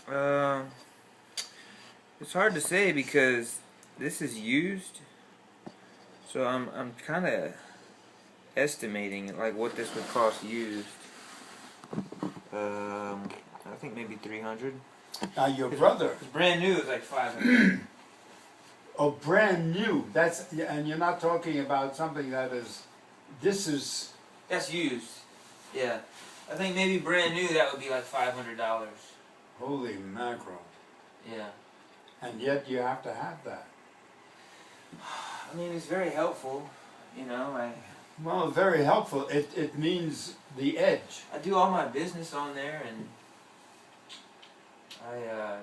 $300? It's hard to say because this is used, so I'm kind of estimating like what this would cost used. I think maybe 300. Now your brother. It's brand new. It's like 500. Oh, brand new. That's, and you're not talking about something that is. This is. That's used. Yeah, I think maybe brand new that would be like $500. Holy mackerel! Yeah. And yet you have to have that. I mean, it's very helpful. You know, Well, very helpful. It means the edge. I do all my business on there, and I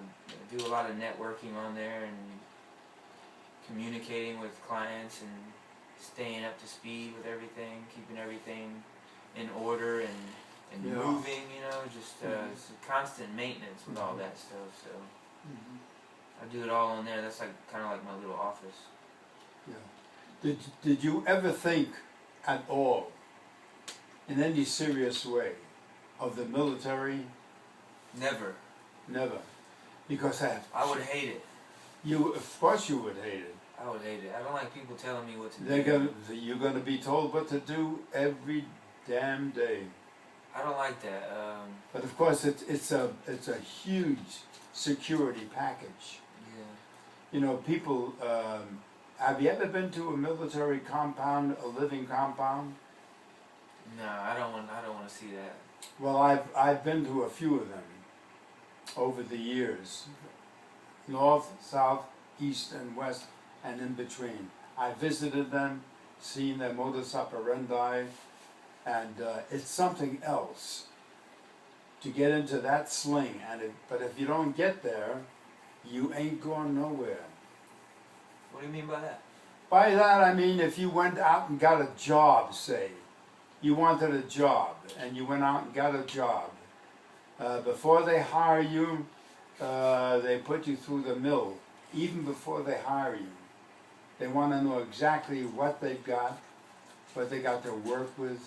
do a lot of networking on there and communicating with clients and staying up to speed with everything, keeping everything in order and Yeah. moving, you know, just it's a constant maintenance with all that stuff. So I do it all on there. That's like kind of like my little office. Yeah. Did you ever think at all, in any serious way, of the military? Never. Never. Because I would hate it. of course you would hate it. I would hate it. I don't like people telling me what to You're do. gonna be told what to do every damn day. I don't like that. But of course it's a huge security package. Yeah. You know, people. Have you ever been to a military compound, a living compound? No, I don't want to see that. Well, I've been to a few of them over the years, north, south, east, and west, and in between. I visited them, seen their modus operandi, and it's something else to get into that sling. But if you don't get there, you ain't going nowhere. What do you mean by that? By that I mean if you went out and got a job, say, you wanted a job, and you went out and got a job. Before they hire you, they put you through the mill, even before they hire you. They want to know exactly what they've got, what they got to work with,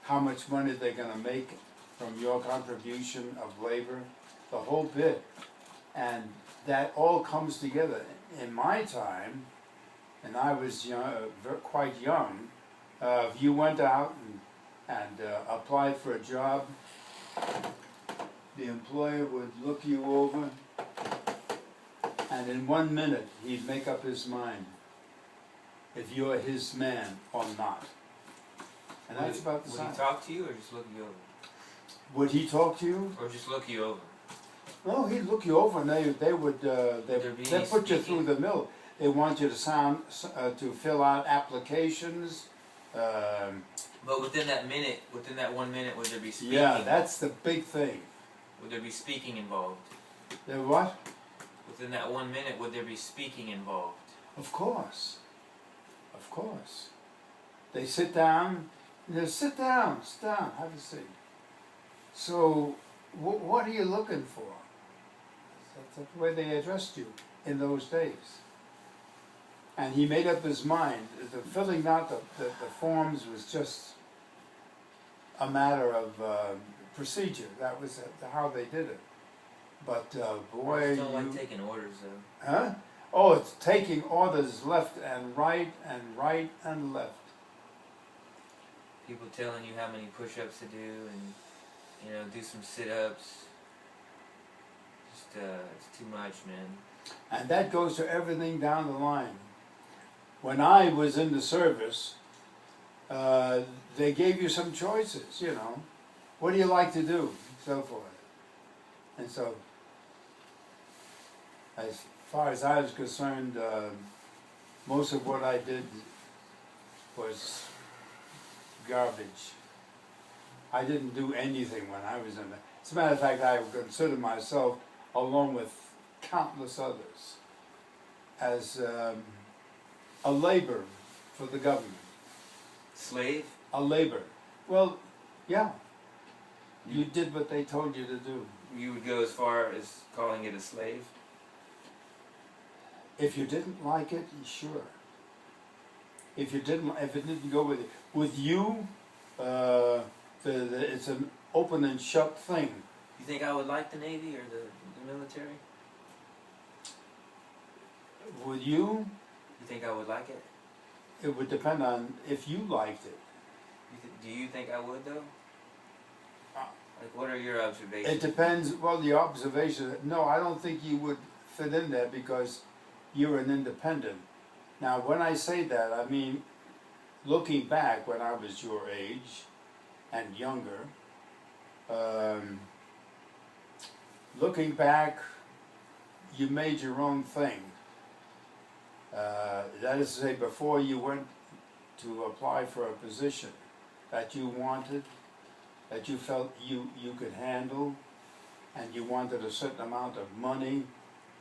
how much money they're going to make from your contribution of labor, the whole bit. And that all comes together. In my time, and I was quite young, if you went out and applied for a job, the employer would look you over, and in 1 minute he'd make up his mind if you're his man or not. And that's about the Would size. he talk to you or just look you over? Would he talk to you? Or just look you over? No, he'd look you over, and they would put you through the mill. They want you to fill out applications. But within that 1 minute, would there be speaking? Yeah, that's the big thing. Would there be speaking involved? There what? Within that 1 minute, would there be speaking involved? Of course. Of course. They sit down. Sit down, have a seat. So, what are you looking for? That's the way they addressed you in those days. And he made up his mind. The filling out the forms was just a matter of procedure. That was how they did it. But boy, I don't like taking orders though. Huh? Oh, it's taking orders left and right and left. People telling you how many push-ups to do and do some sit-ups. Just it's too much, man. And that goes to everything down the line. When I was in the service, they gave you some choices, you know. What do you like to do? So forth. And so, as far as I was concerned, most of what I did was garbage. I didn't do anything when I was in there. As a matter of fact, I consider myself, along with countless others, as a laborer for the government. Slave? A laborer. Well, yeah. You did what they told you to do. You would go as far as calling it a slave? If you didn't like it, sure. If it didn't go with you, it's an open and shut thing. You think I would like the Navy or the military? Would you? You think I would like it? It would depend on if you liked it. Do you think I would though? Uh, Like, what are your observations? It depends, well, the observation, no, I don't think you would fit in there because you're an independent. Now, when I say that, I mean, looking back when I was your age and younger, looking back, you made your own thing. That is to say, before you went to apply for a position that you wanted, that you felt you could handle, and you wanted a certain amount of money,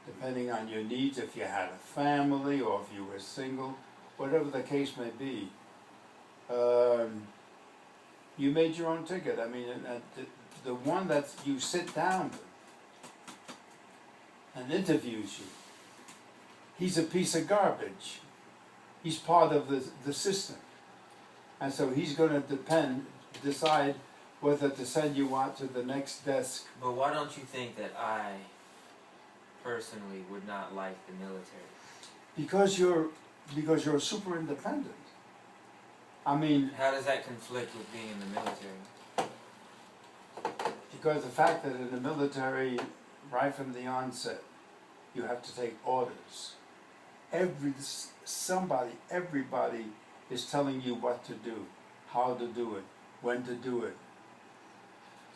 depending on your needs, if you had a family or if you were single, whatever the case may be. You made your own ticket. I mean, the one that you sit down with and interviews you, he's a piece of garbage. He's part of the system. And so he's going to decide whether to send you out to the next desk. But why don't you think that I personally would not like the military? Because you're super independent. I mean, How does that conflict with being in the military? because the fact that in the military, right from the onset, you have to take orders. Everybody is telling you what to do, how to do it, when to do it,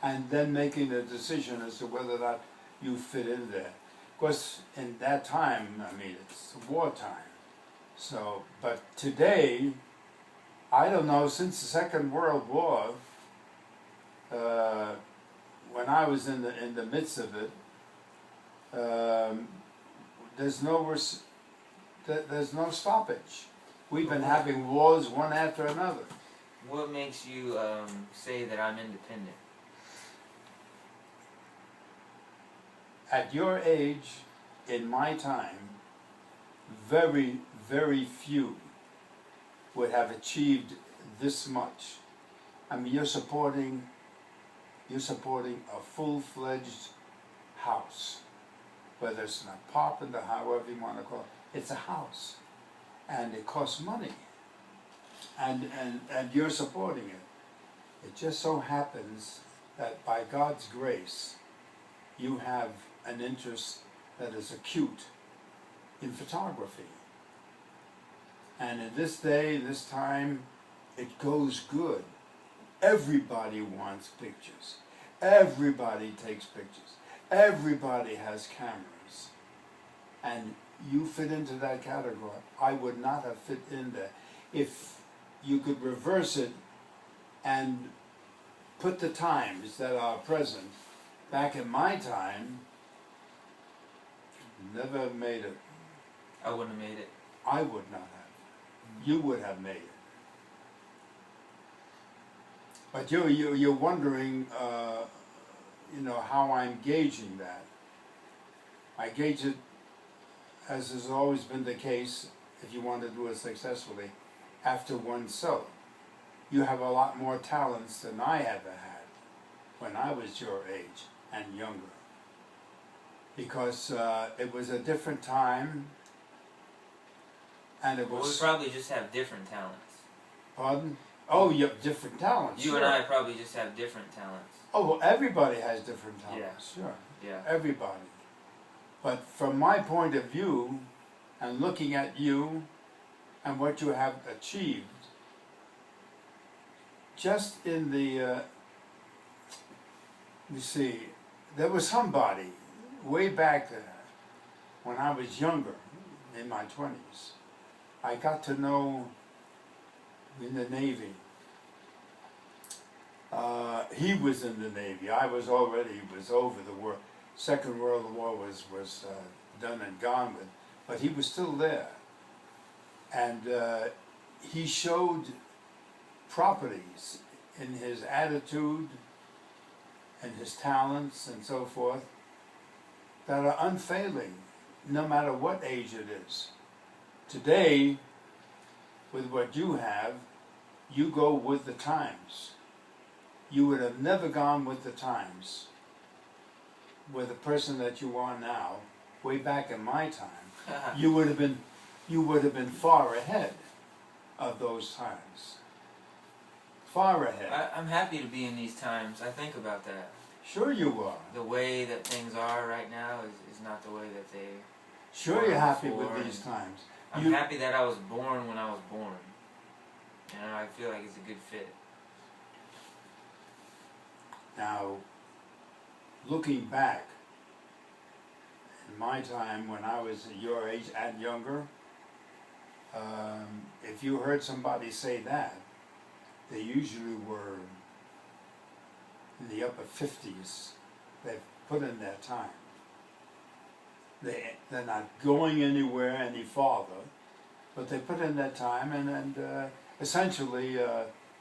and then making a decision as to whether or not you fit in there. Of course, in that time, I mean, it's wartime. So, but today, I don't know, since the Second World War, when I was in the midst of it, there's no stoppage. We've been having wars one after another. What makes you say that I'm independent? At your age, in my time, very, very few would have achieved this much. I mean, you're supporting a full-fledged house, whether it's an apartment or however you want to call it. It's a house, and it costs money, and you're supporting it. It just so happens that by God's grace, you have an interest that is acute in photography. And in this day, this time, it goes good. Everybody wants pictures. Everybody takes pictures. Everybody has cameras. And you fit into that category. I would not have fit in there. If you could reverse it and put the times that are present back in my time, never made it. I wouldn't have made it. I would not have. You would have made it. But you're wondering, how I'm gauging that. I gauge it, as has always been the case, if you want to do it successfully, after oneself. You have a lot more talents than I ever had when I was your age and younger. Because it was a different time, and it Well, we was... probably just have different talents. Pardon? Oh, you have different talents. You sure. and I probably just have different talents. Oh, well, everybody has different talents, sure. Yeah. Everybody. But from my point of view, and looking at you and what you have achieved, just in the, you see, there was somebody way back there when I was younger, in my 20s. I got to know in the Navy. He was in the Navy. I was over the war. Second World War was done and gone with, but he was still there. And he showed properties in his attitude and his talents and so forth that are unfailing, no matter what age it is. Today, with what you have, you go with the times. you would have never gone with the times with the person that you are now. Way back in my time, you would have been far ahead of those times. Far ahead. I'm happy to be in these times. I think about that. Sure you are. The way that things are right now is not the way that they... Sure you're happy before, with these times. I'm happy that I was born when I was born. And I feel like it's a good fit. Now, looking back, in my time when I was your age and younger, if you heard somebody say that, they usually were in the upper 50s. They've put in their time. They're not going anywhere any farther, but they put in their time, and essentially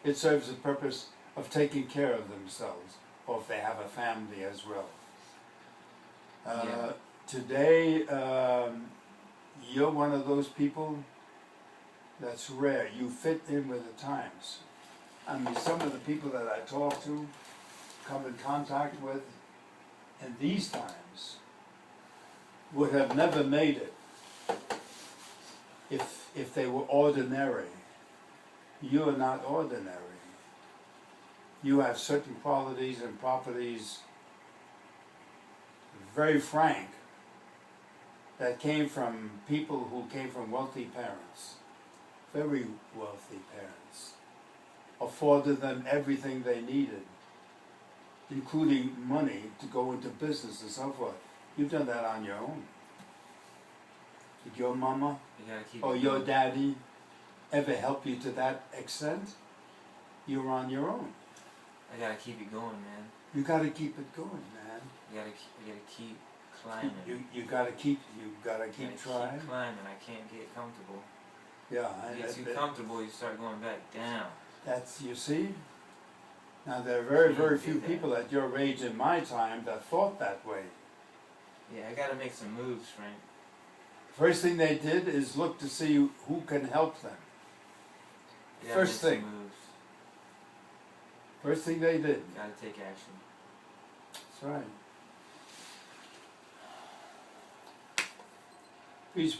it serves the purpose of taking care of themselves, or if they have a family as well. Today, you're one of those people that's rare. You fit in with the times. I mean, some of the people that I talk to, come in contact with in these times, would have never made it if they were ordinary. You're not ordinary. You have certain qualities and properties, very frank, that came from people who came from wealthy parents, very wealthy parents, afforded them everything they needed, including money to go into business and so forth. You've done that on your own. Did your mama or your daddy ever help you to that extent? You were on your own. I gotta keep it going, man. You gotta keep it going, man. You gotta keep climbing. You gotta keep trying. Keep climbing. I can't get comfortable. Yeah, You get too comfortable, you start going back down. That's, you see. Now there are very few people at your age in my time that thought that way. Yeah, I gotta make some moves, Frank. First thing they did is look to see who can help them. First thing. Moves. First thing they did. Gotta take action. That's right. Peace.